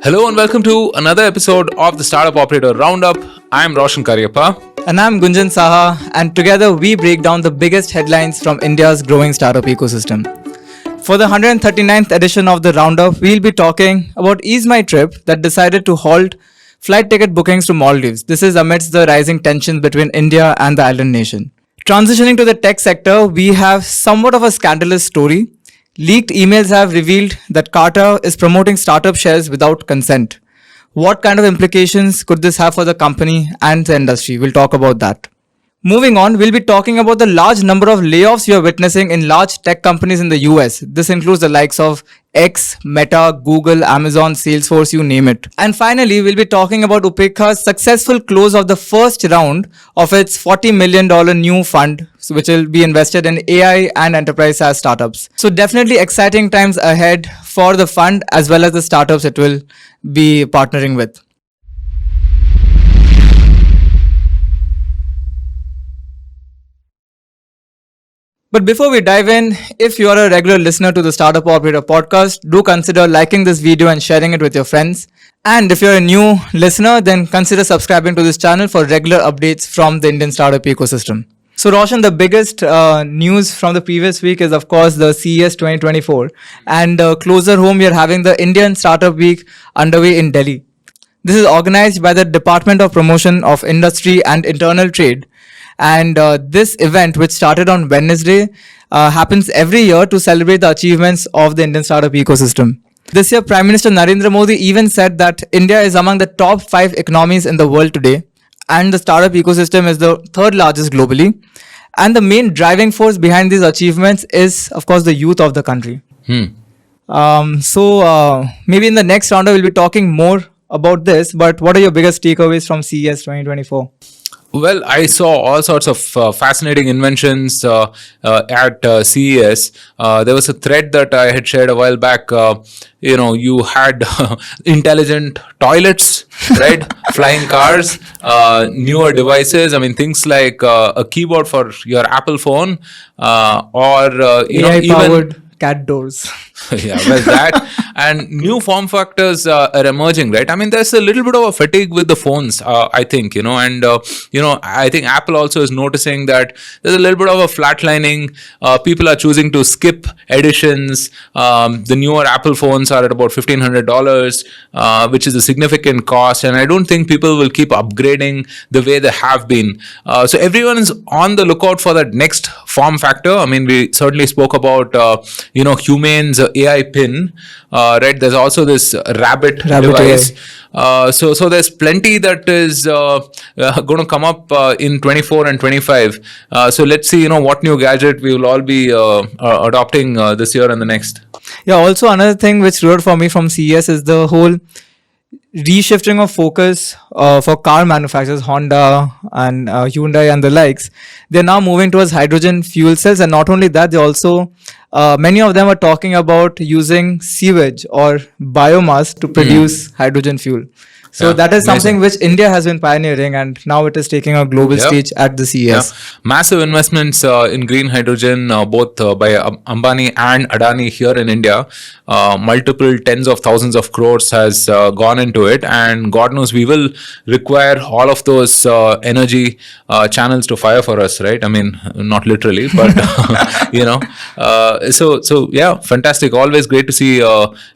Hello and welcome to another episode of the Startup Operator Roundup. I'm Roshan And I'm Gunjan Saha, and together we break down the biggest headlines from India's growing startup ecosystem. For the 139th edition of the Roundup, we'll be talking about EaseMyTrip that decided to halt flight ticket bookings to Maldives. This is amidst the rising tensions between India and the island nation. Transitioning to the tech sector, we have somewhat of a scandalous story. Leaked emails have revealed that Carta is promoting startup shares without consent. What kind of implications could this have for the company and the industry? We'll talk about that. Moving on, we'll be talking about the large number of layoffs we are witnessing in large tech companies in the US. This includes the likes of X, Meta, Google, Amazon, Salesforce, you name it. And finally, we'll be talking about Upekkha's successful close of the first round of its $40 million new fund, which will be invested in AI and enterprise SaaS startups. So definitely exciting times ahead for the fund as well as the startups it will be partnering with. But before we dive in, if you are a regular listener to the Startup Operator podcast, do consider liking this video and sharing it with your friends. And if you're a new listener, then consider subscribing to this channel for regular updates from the Indian startup ecosystem. So Roshan, the biggest news from the previous week is of course the CES 2024. And closer home, we are having the Indian Startup Week underway in Delhi. This is organized by the Department of Promotion of Industry and Internal Trade. And this event, which started on Wednesday, happens every year to celebrate the achievements of the Indian startup ecosystem. This year, Prime Minister Narendra Modi even said that India is among the top 5 economies in the world today, and the startup ecosystem is the third largest globally. And the main driving force behind these achievements is, of course, the youth of the country. So maybe in the next round, we'll be talking more about this. But what are your biggest takeaways from CES 2024? Well, I saw all sorts of fascinating inventions at CES. There was a thread that I had shared a while back. You had intelligent toilets, right? Flying cars, newer devices. I mean, things like a keyboard for your Apple phone, or AI-powered cat doors. Yeah, well, that and new form factors are emerging, right? I mean, there's a little bit of a fatigue with the phones, I think, and I think Apple also is noticing that there's a little bit of a flatlining. People are choosing to skip editions. The newer Apple phones are at about $1,500, which is a significant cost, and I don't think people will keep upgrading the way they have been. So everyone is on the lookout for that next form factor. I mean, we certainly spoke about Humane's AI pin, right? There's also this rabbit device. So there's plenty that is going to come up in 24 and 25. So let's see, what new gadget we will all be adopting this year and the next. Yeah, also another thing which stood out for me from CES is the whole reshifting of focus for car manufacturers, Honda and Hyundai and the likes. They're now moving towards hydrogen fuel cells, and not only that, they also many of them are talking about using sewage or biomass to produce hydrogen fuel. So that is something which India has been pioneering, and now it is taking a global stage at the CES. Yeah. Massive investments in green hydrogen, both by Ambani and Adani here in India. Multiple tens of thousands of crores has gone into it, and God knows we will require all of those energy channels to fire for us, right? I mean, not literally, but So yeah, fantastic. Always great to see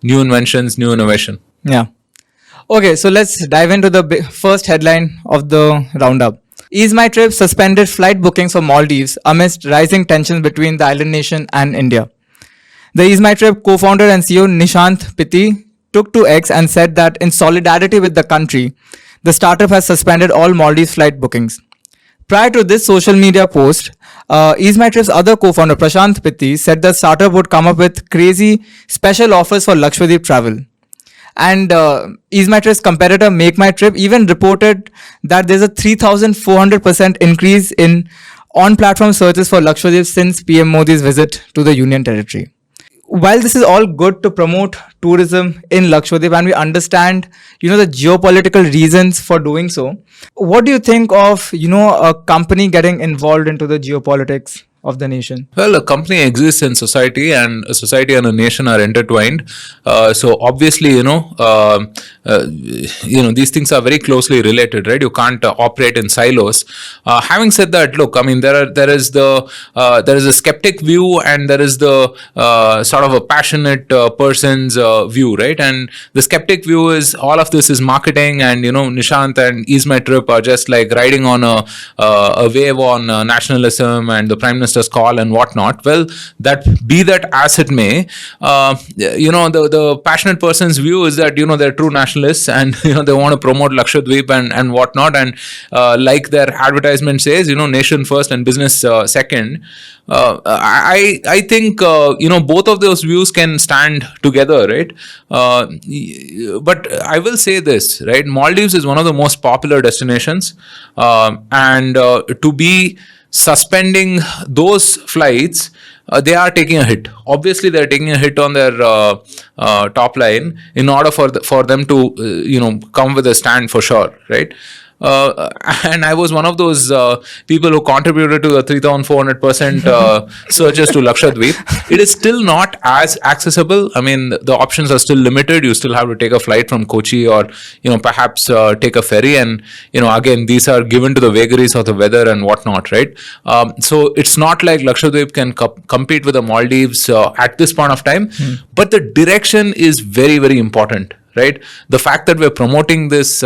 new inventions, new innovation. Yeah. Okay, so let's dive into the first headline of the roundup. EaseMyTrip suspended flight bookings for Maldives amidst rising tensions between the island nation and India. The EaseMyTrip co-founder and CEO Nishant Pitti took to X and said that in solidarity with the country, the startup has suspended all Maldives flight bookings. Prior to this social media post, EaseMyTrip's other co-founder Prashant Pitti said the startup would come up with crazy special offers for Lakshadweep travel. And EaseMyTrip's competitor MakeMyTrip even reported that there's a 3,400% increase in on-platform searches for Lakshadweep since PM Modi's visit to the Union Territory. While this is all good to promote tourism in Lakshadweep, and we understand, the geopolitical reasons for doing so, what do you think of, a company getting involved into the geopolitics of the nation? Well, a company exists in society, and a society and a nation are intertwined. So obviously, these things are very closely related, right? You can't operate in silos. Having said that, look, I mean, there is a skeptic view, and there is the sort of a passionate person's view, right? And the skeptic view is all of this is marketing, and Nishant and EaseMyTrip are just like riding on a wave on nationalism and the Prime Minister's call and whatnot. Well, that as it may, the passionate person's view is that they're true nationalists, and they want to promote Lakshadweep and whatnot, and like their advertisement says, nation first and business second. I think both of those views can stand together, right? But I will say this, right? Maldives is one of the most popular destinations, and to be suspending those flights, they are taking a hit. Obviously, they're taking a hit on their top line in order for them to come with a stand for sure, right? And I was one of those people who contributed to the 3,400% searches to Lakshadweep. It is still not as accessible. I mean, the options are still limited. You still have to take a flight from Kochi, or perhaps take a ferry. And again, these are given to the vagaries of the weather and whatnot, right? So it's not like Lakshadweep can compete with the Maldives at this point of time. But the direction is very, very important, right? The fact that we're promoting this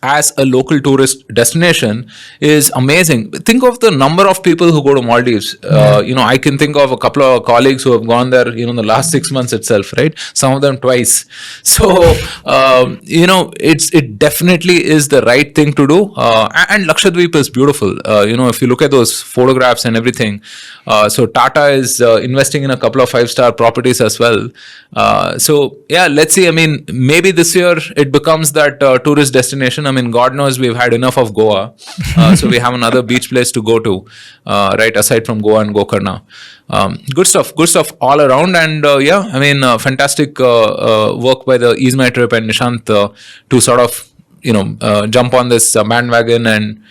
as a local tourist destination is amazing. Think of the number of people who go to Maldives. I can think of a couple of colleagues who have gone there, in the last 6 months itself, right? Some of them twice. So, it definitely is the right thing to do. And Lakshadweep is beautiful. If you look at those photographs and everything. So Tata is investing in a couple of 5-star properties as well. So yeah, let's see. I mean, maybe this year it becomes that tourist destination. I mean, God knows we've had enough of Goa. So we have another beach place to go to, right, aside from Goa and Gokarna. Good stuff all around. And fantastic work by the EaseMyTrip and Nishant to sort of, jump on this bandwagon and,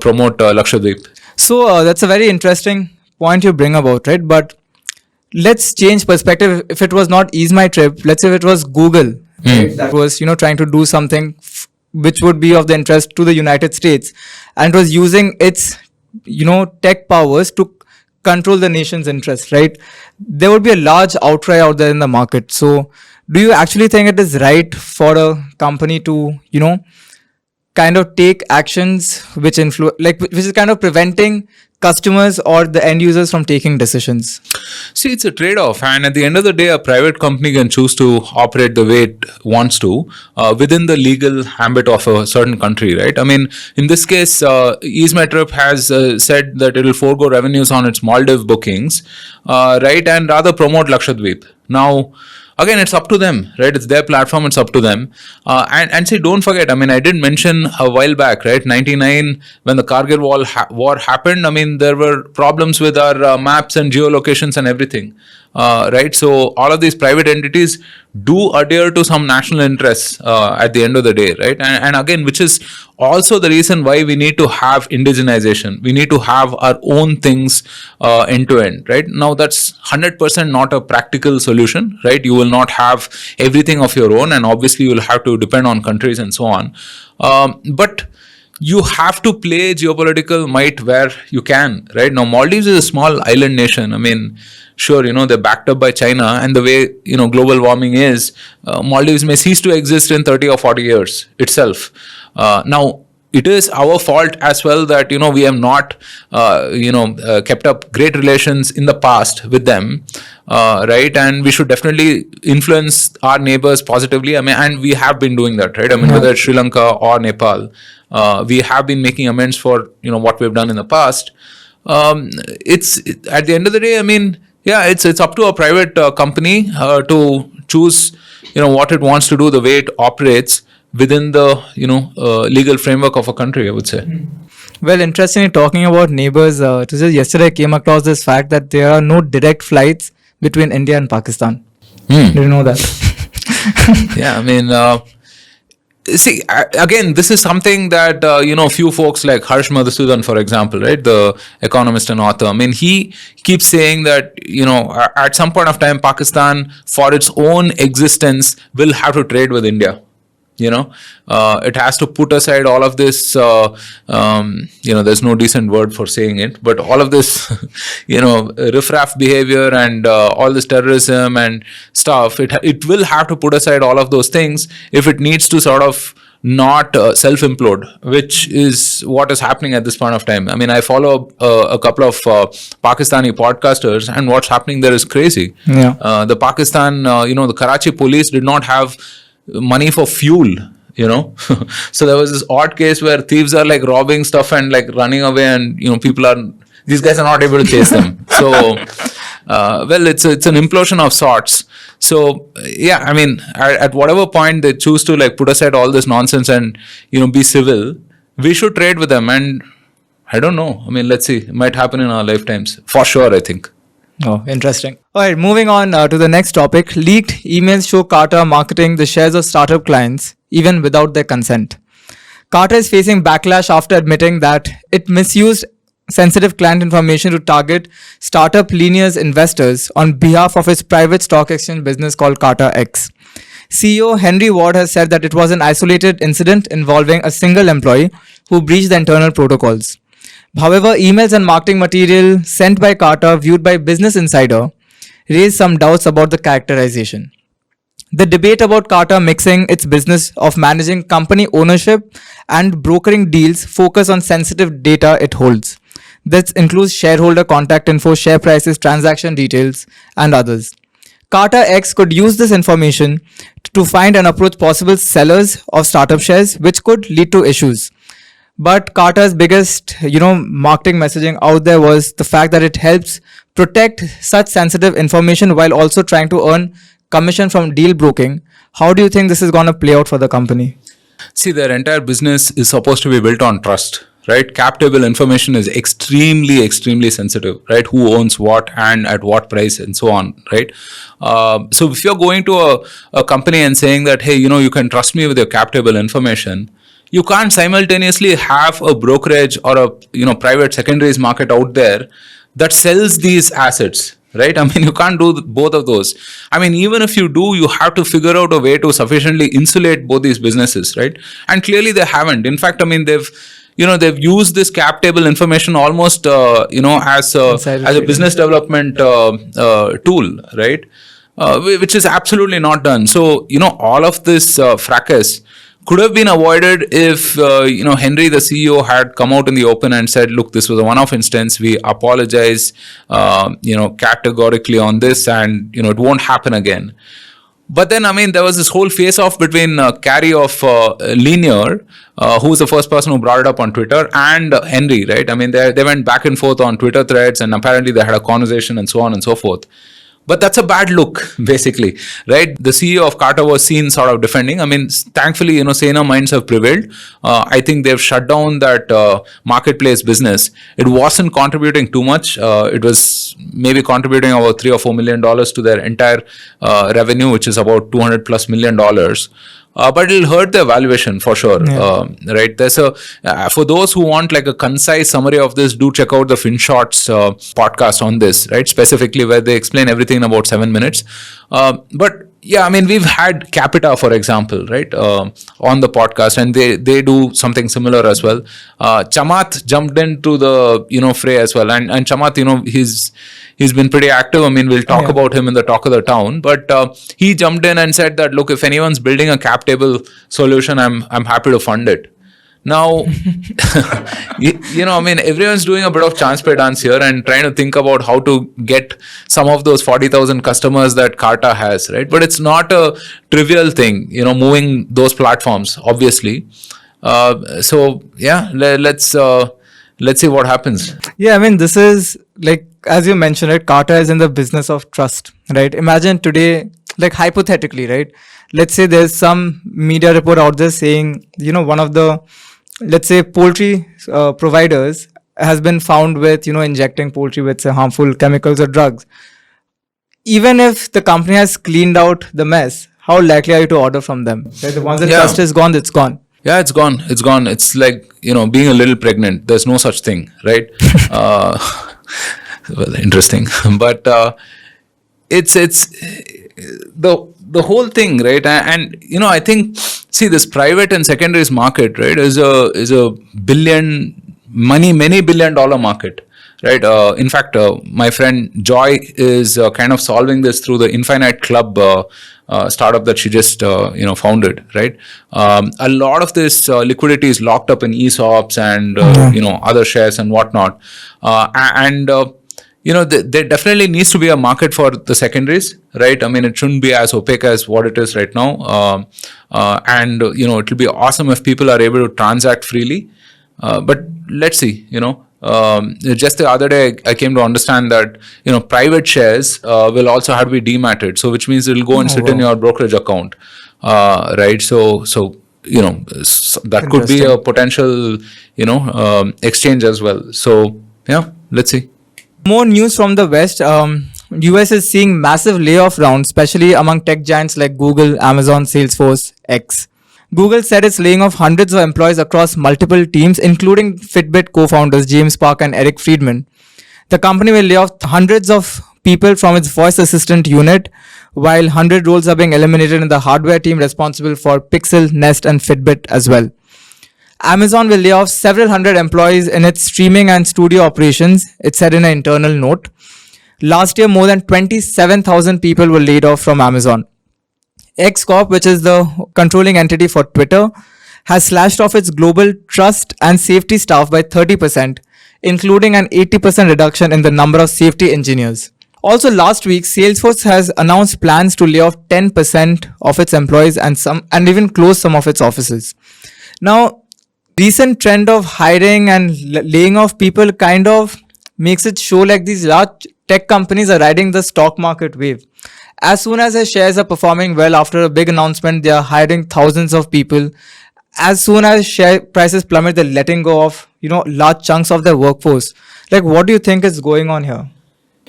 promote Lakshadweep. So that's a very interesting point you bring about, right? But let's change perspective. If it was not EaseMyTrip, let's say if it was Google, right, that was trying to do something which would be of the interest to the United States, and was using its tech powers to control the nation's interest, right? There would be a large outcry out there in the market. So do you actually think it is right for a company to kind of take actions which which is kind of preventing customers or the end users from taking decisions? See, it's a trade-off, and at the end of the day, a private company can choose to operate the way it wants to within the legal ambit of a certain country, right? I mean, in this case, EaseMyTrip has said that it will forego revenues on its Maldives bookings, right, and rather promote Lakshadweep. Now, again, it's up to them, right? It's their platform, it's up to them. And see, don't forget, I mean, I did mention a while back, right? 99, when the Kargil war happened, I mean, there were problems with our maps and geolocations and everything, right? So all of these private entities do adhere to some national interests at the end of the day, right? And again, which is also the reason why we need to have indigenization. We need to have our own things end to end, right? Now, that's 100% not a practical solution, right? You will not have everything of your own, and obviously you will have to depend on countries and so on. But you have to play geopolitical might where you can, right? Now, Maldives is a small island nation. I mean, sure, they're backed up by China, and the way, global warming is, Maldives may cease to exist in 30 or 40 years itself. Now, it is our fault as well that, we have not, kept up great relations in the past with them, right? And we should definitely influence our neighbors positively. I mean, and we have been doing that, right? I mean, whether it's Sri Lanka or Nepal, we have been making amends for, what we've done in the past. It's at the end of the day, I mean, yeah, it's up to a private company to choose, what it wants to do, the way it operates within the, legal framework of a country, I would say. Well, interestingly, talking about neighbors, yesterday I came across this fact that there are no direct flights between India and Pakistan. Did you know that? Yeah, I mean, see, again, this is something that, few folks like Harsh Madhusudan, for example, right, the economist and author, I mean, he keeps saying that, at some point of time, Pakistan, for its own existence, will have to trade with India, It has to put aside all of this, there's no decent word for saying it, but all of this, riffraff behavior and all this terrorism and stuff, it will have to put aside all of those things if it needs to sort of not self-implode, which is what is happening at this point of time. I mean, I follow a couple of Pakistani podcasters, and what's happening there is crazy. Yeah. The Pakistan, the Karachi police did not have money for fuel. So there was this odd case where thieves are like robbing stuff and like running away, and these guys are not able to chase them. So it's an implosion of sorts. So yeah, I mean, at whatever point they choose to like put aside all this nonsense and be civil, we should trade with them. And I don't know, I mean, let's see, it might happen in our lifetimes for sure, I think. Oh, interesting. All right, moving on to the next topic. Leaked emails show Carta marketing the shares of startup clients even without their consent. Carta is facing backlash after admitting that it misused sensitive client information to target startup Linear's investors on behalf of its private stock exchange business called Carta X. CEO Henry Ward has said that it was an isolated incident involving a single employee who breached the internal protocols. However, emails and marketing material sent by Carta, viewed by Business Insider, raised some doubts about the characterization. The debate about Carta mixing its business of managing company ownership and brokering deals focus on sensitive data it holds. This includes shareholder contact info, share prices, transaction details, and others. Carta X could use this information to find and approach possible sellers of startup shares, which could lead to issues. But Carta's biggest, marketing messaging out there was the fact that it helps protect such sensitive information while also trying to earn commission from deal broking. How do you think this is going to play out for the company? See, their entire business is supposed to be built on trust, right? Cap table information is extremely, extremely sensitive, right? Who owns what and at what price and so on, right? So if you're going to a company and saying that, hey, you can trust me with your cap table information, you can't simultaneously have a brokerage or a private secondaries market out there that sells these assets, right? I mean, you can't do both of those. I mean, even if you do, you have to figure out a way to sufficiently insulate both these businesses, right? And clearly they haven't. In fact, I mean, they've used this cap table information almost as a business development tool, right? Which is absolutely not done. So all of this fracas could have been avoided if Henry, the CEO, had come out in the open and said, look, this was a one-off instance, we apologize categorically on this, and it won't happen again. But then, I mean, there was this whole face-off between Carrie of Linear, who was the first person who brought it up on Twitter, and Henry, right? I mean, they went back and forth on Twitter threads, and apparently they had a conversation and so on and so forth. But that's a bad look, basically, right? The CEO of Carta was seen sort of defending. I mean, thankfully, saner minds have prevailed. I think they've shut down that marketplace business. It wasn't contributing too much. It was maybe contributing about $3 or $4 million to their entire revenue, which is about $200+ million. But it'll hurt their valuation for sure, right? There's for those who want like a concise summary of this, do check out the FinShots podcast on this, right? Specifically where they explain everything in about 7 minutes. But yeah, I mean, we've had Capita, for example, right, on the podcast, and they do something similar as well. Chamath jumped into the fray as well, and Chamath, he's been pretty active. I mean, we'll talk about him in the talk of the town, but he jumped in and said that, look, if anyone's building a cap table solution, I'm happy to fund it. Now, I mean, everyone's doing a bit of chance pay dance here and trying to think about how to get some of those 40,000 customers that Carta has, right? But it's not a trivial thing, moving those platforms, obviously. So yeah, let's see what happens. Yeah, I mean, this is like, as you mentioned, right? Carta is in the business of trust, right? Imagine today, like hypothetically, right? Let's say there's some media report out there saying, one of the, let's say, poultry providers has been found with, injecting poultry with say, harmful chemicals or drugs. Even if the company has cleaned out the mess, how likely are you to order from them? Right? Once the trust is gone, it's gone. Yeah, it's gone. It's gone. It's like, being a little pregnant. There's no such thing, right? Well, interesting. But it's the the whole thing, right? And I think, see, this private and secondaries market, right, is a many $billion market, right? In fact, my friend Joy is kind of solving this through the Infinite Club startup that she just founded, right? A lot of this liquidity is locked up in ESOPs and other shares and whatnot, and there definitely needs to be a market for the secondaries, right? I mean, it shouldn't be as opaque as what it is right now, and it will be awesome if people are able to transact freely, but let's see. Just the other day I came to understand that private shares will also have to be dematted, so which means it will go and sit in your brokerage account, right? So that could be a potential exchange as well. So yeah, let's see. More news from the West. US is seeing massive layoff rounds, especially among tech giants like Google, Amazon, Salesforce, X. Google said it's laying off hundreds of employees across multiple teams, including Fitbit co-founders James Park and Eric Friedman. The company will lay off hundreds of people from its voice assistant unit, while 100 roles are being eliminated in the hardware team responsible for Pixel, Nest, and Fitbit as well. Amazon will lay off several hundred employees in its streaming and studio operations, it said in an internal note. Last year, more than 27,000 people were laid off from Amazon. X Corp, which is the controlling entity for Twitter, has slashed off its global trust and safety staff by 30%, including an 80% reduction in the number of safety engineers. Also, last week, Salesforce has announced plans to lay off 10% of its employees and even close some of its offices. Now, recent trend of hiring and laying off people kind of makes it show like these large tech companies are riding the stock market wave. As soon as their shares are performing well after a big announcement, they are hiring thousands of people. As soon as share prices plummet, they're letting go of large chunks of their workforce. Like, what do you think is going on here?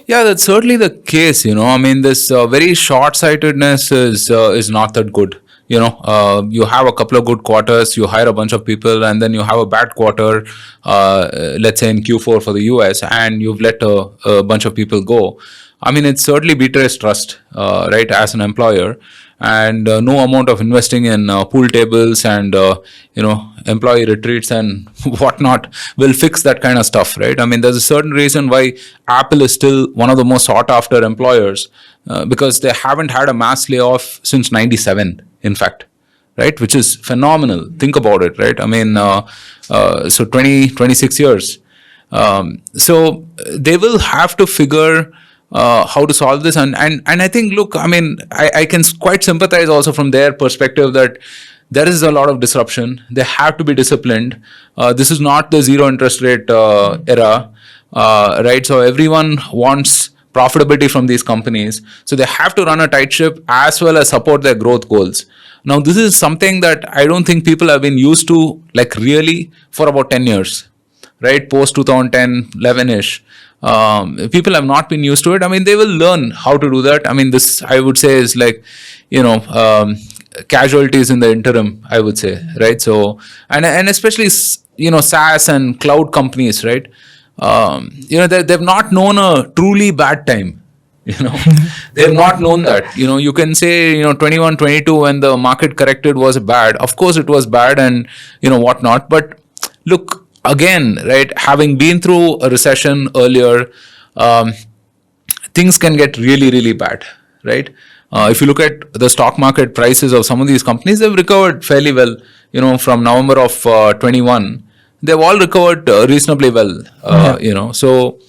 Yeah, that's certainly the case. I mean, this very short-sightedness is not that good. You have a couple of good quarters, you hire a bunch of people, and then you have a bad quarter, let's say in Q4 for the US, and you've let a bunch of people go. I mean, it certainly betrays trust, right, as an employer, and no amount of investing in pool tables and employee retreats and whatnot will fix that kind of stuff, right? I mean, there's a certain reason why Apple is still one of the most sought after employers, because they haven't had a mass layoff since '97, in fact, right? Which is phenomenal. Think about it, right? I mean, so 26 years. So they will have to figure how to solve this, and I think, look, I mean, I can quite sympathize also from their perspective that there is a lot of disruption. They have to be disciplined. This is not the zero interest rate era, right? So everyone wants profitability from these companies, so they have to run a tight ship as well as support their growth goals. Now, this is something that I don't think people have been used to, like, really for about 10 years, right? Post 2010, 11ish. People have not been used to it. I mean, they will learn how to do that. I mean, this, I would say, is like, casualties in the interim, I would say, right? So, and especially, SaaS and cloud companies, right? They've not known a truly bad time. They've not known that. You can say, 21, 22, when the market corrected was bad. Of course, it was bad and, whatnot. But look, again, right, having been through a recession earlier, things can get really, really bad, right? If you look at the stock market prices of some of these companies, they've recovered fairly well, from November of 21. They've all recovered reasonably well, So,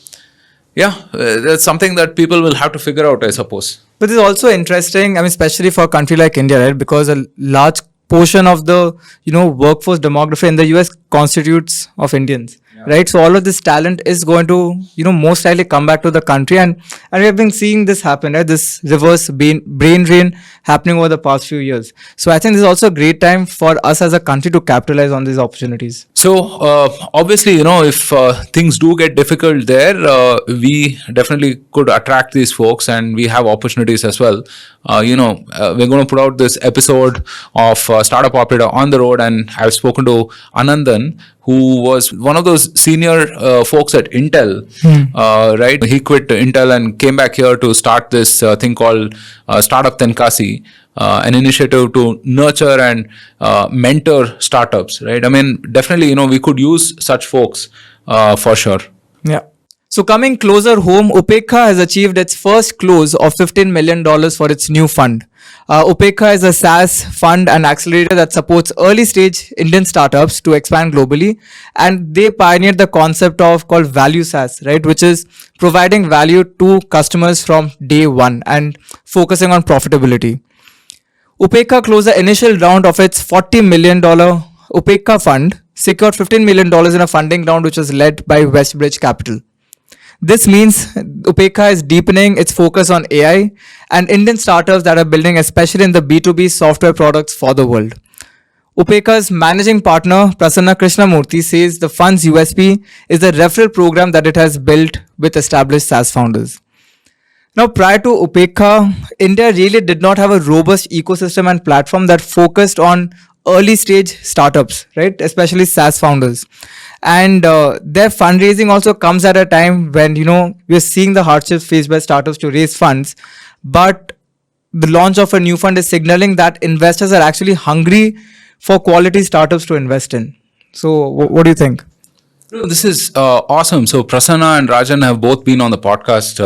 yeah, that's something that people will have to figure out, I suppose. But it's also interesting, I mean, especially for a country like India, right? Because a large portion of the workforce demography in the US constitutes of Indians, right? So all of this talent is going to most likely come back to the country, and we have been seeing this happen, right? This reverse brain drain happening over the past few years. So I think this is also a great time for us as a country to capitalize on these opportunities. So obviously, if things do get difficult there, we definitely could attract these folks, and we have opportunities as well. We're going to put out this episode of Startup Operator on the road, and I've spoken to Anandan, who was one of those senior folks at Intel, right? He quit Intel and came back here to start this thing called Startup Tenkasi, an initiative to nurture and mentor startups, right? I mean, definitely, we could use such folks for sure. Yeah. So coming closer home, Upekkha has achieved its first close of $15 million for its new fund. Upekkha is a SaaS fund and accelerator that supports early stage Indian startups to expand globally. And they pioneered the concept of called value SaaS, right? Which is providing value to customers from day one and focusing on profitability. Upekkha closed the initial round of its $40 million Upekkha fund, secured $15 million in a funding round which was led by Westbridge Capital. This means Upekkha is deepening its focus on AI and Indian startups that are building especially in the B2B software products for the world. Upekkha's managing partner Prasanna Krishnamurthy says the fund's USP is the referral program that it has built with established SaaS founders. Now, prior to Upekkha, India really did not have a robust ecosystem and platform that focused on early stage startups, right? Especially SaaS founders. And their fundraising also comes at a time when, we're seeing the hardships faced by startups to raise funds. But the launch of a new fund is signaling that investors are actually hungry for quality startups to invest in. So what do you think? This is awesome. So Prasanna and Rajan have both been on the podcast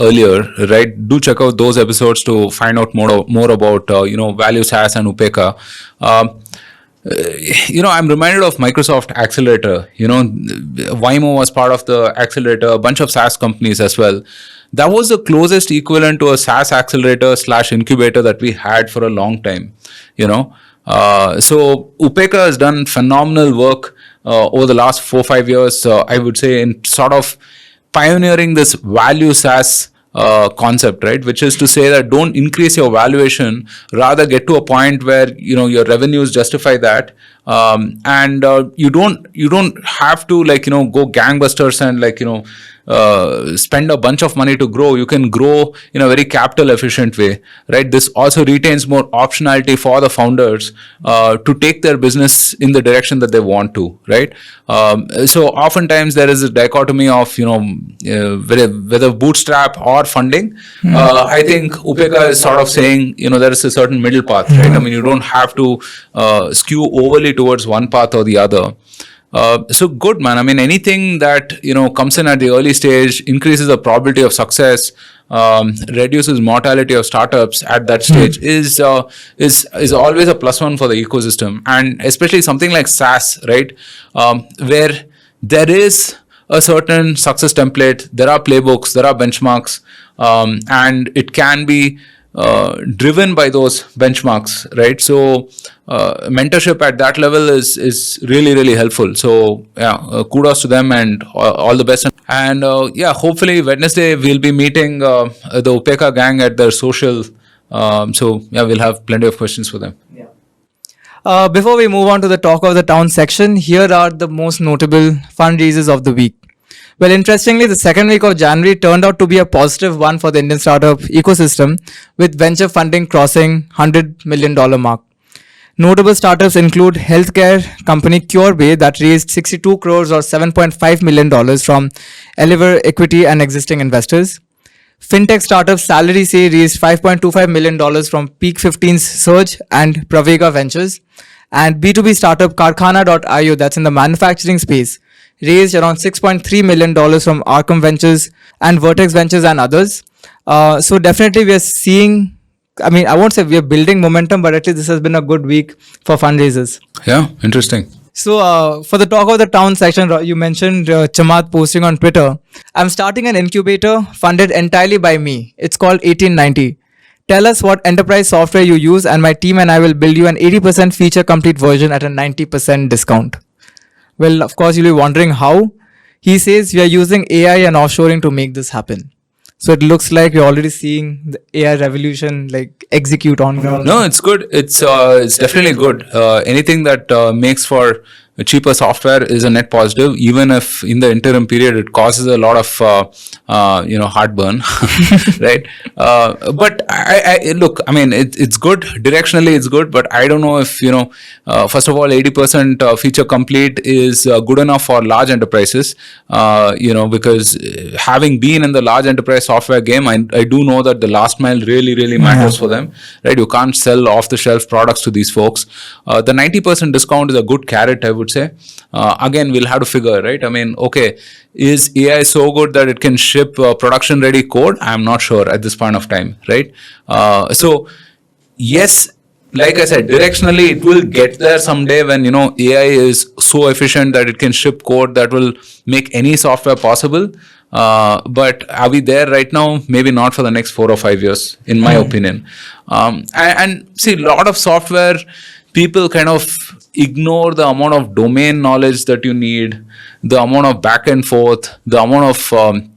earlier, right? Do check out those episodes to find out more about Value SaaS and Upekkha. I'm reminded of Microsoft Accelerator. Waymo was part of the Accelerator, a bunch of SaaS companies as well. That was the closest equivalent to a SaaS accelerator / incubator that we had for a long time. So Upekkha has done phenomenal work over the last 4-5 years, I would say, in sort of pioneering this value SaaS concept, right? Which is to say that don't increase your valuation, rather get to a point where your revenues justify that, and you don't have to go gangbusters and spend a bunch of money to grow. You can grow in a very capital efficient way, right? This also retains more optionality for the founders to take their business in the direction that they want to, right? So oftentimes there is a dichotomy of whether bootstrap or funding. I think Upekkha is sort of saying there is a certain middle path, right? I mean, you don't have to skew overly towards one path or the other. So good, man. I mean, anything that comes in at the early stage increases the probability of success, reduces mortality of startups at that stage is always a plus one for the ecosystem, and especially something like SaaS, right, where there is a certain success template, there are playbooks, there are benchmarks, and it can be driven by those benchmarks, right? So mentorship at that level is really, really helpful. So kudos to them and all the best. And hopefully Wednesday we'll be meeting the Upekkha gang at their social. So we'll have plenty of questions for them. Before we move on to the talk of the town section, here are the most notable fundraisers of the week. Well, interestingly, the second week of January turned out to be a positive one for the Indian startup ecosystem, with venture funding crossing $100 million mark. Notable startups include healthcare company CureBay that raised 62 crores or $7.5 million from Eliver Equity and existing investors. Fintech startup SalarySay raised $5.25 million from Peak 15's Surge and Pravega Ventures. And B2B startup Karkhana.io, that's in the manufacturing space, raised around $6.3 million from Arkham Ventures and Vertex Ventures and others. So definitely we are seeing, I won't say we are building momentum, but at least this has been a good week for fundraisers. Yeah, interesting. So for the talk of the town section, you mentioned Chamath posting on Twitter. I'm starting an incubator funded entirely by me. It's called 1890. Tell us what enterprise software you use and my team and I will build you an 80% feature complete version at a 90% discount. Well, of course, you'll be wondering how. He says we are using AI and offshoring to make this happen. So it looks like we're already seeing the AI revolution execute on ground. No, it's good. It's definitely good. Anything that makes for cheaper software is a net positive, even if in the interim period it causes a lot of heartburn, right? But I look, I mean, it's good directionally, it's good, but I don't know if first of all, 80% feature complete is good enough for large enterprises, because having been in the large enterprise software game, I do know that the last mile really matters for them, right? You can't sell off the shelf products to these folks. The 90% discount is a good carrot, I would say. Again, we'll have to figure, right? I mean, okay, is AI so good that it can ship production ready code? I'm not sure at this point of time, right? So yes, like I said, directionally it will get there someday when AI is so efficient that it can ship code that will make any software possible. But are we there right now? Maybe not for the next 4 or 5 years, in my opinion. And see, a lot of software people kind of ignore the amount of domain knowledge that you need, the amount of back and forth, the amount of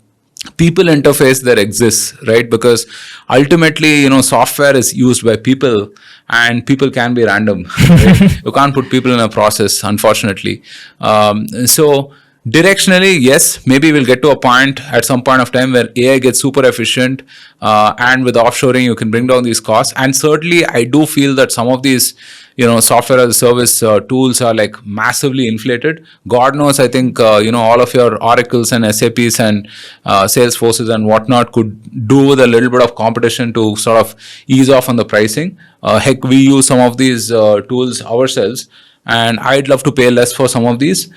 people interface that exists, right? Because ultimately, software is used by people, and people can be random. Right? You can't put people in a process, unfortunately. So directionally, yes, maybe we'll get to a point at some point of time where AI gets super efficient, and with offshoring, you can bring down these costs. And certainly, I do feel that some of these software as a service tools are like massively inflated. God knows, I think all of your Oracles and SAPs and Salesforces and whatnot could do with a little bit of competition to sort of ease off on the pricing. Heck, we use some of these tools ourselves, and I'd love to pay less for some of these.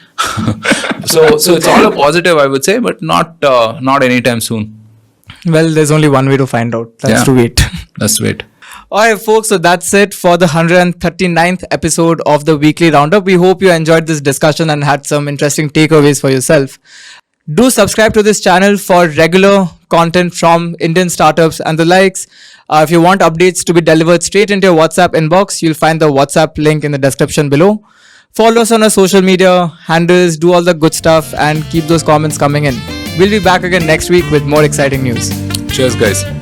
So it's all a positive, I would say, but not anytime soon. Well, there's only one way to find out. That's to wait. Let's wait. Alright folks, so that's it for the 139th episode of the weekly roundup. We hope you enjoyed this discussion and had some interesting takeaways for yourself. Do subscribe to this channel for regular content from Indian startups and the likes. If you want updates to be delivered straight into your WhatsApp inbox, you'll find the WhatsApp link in the description below. Follow us on our social media handles, do all the good stuff, and keep those comments coming in. We'll be back again next week with more exciting news. Cheers, guys.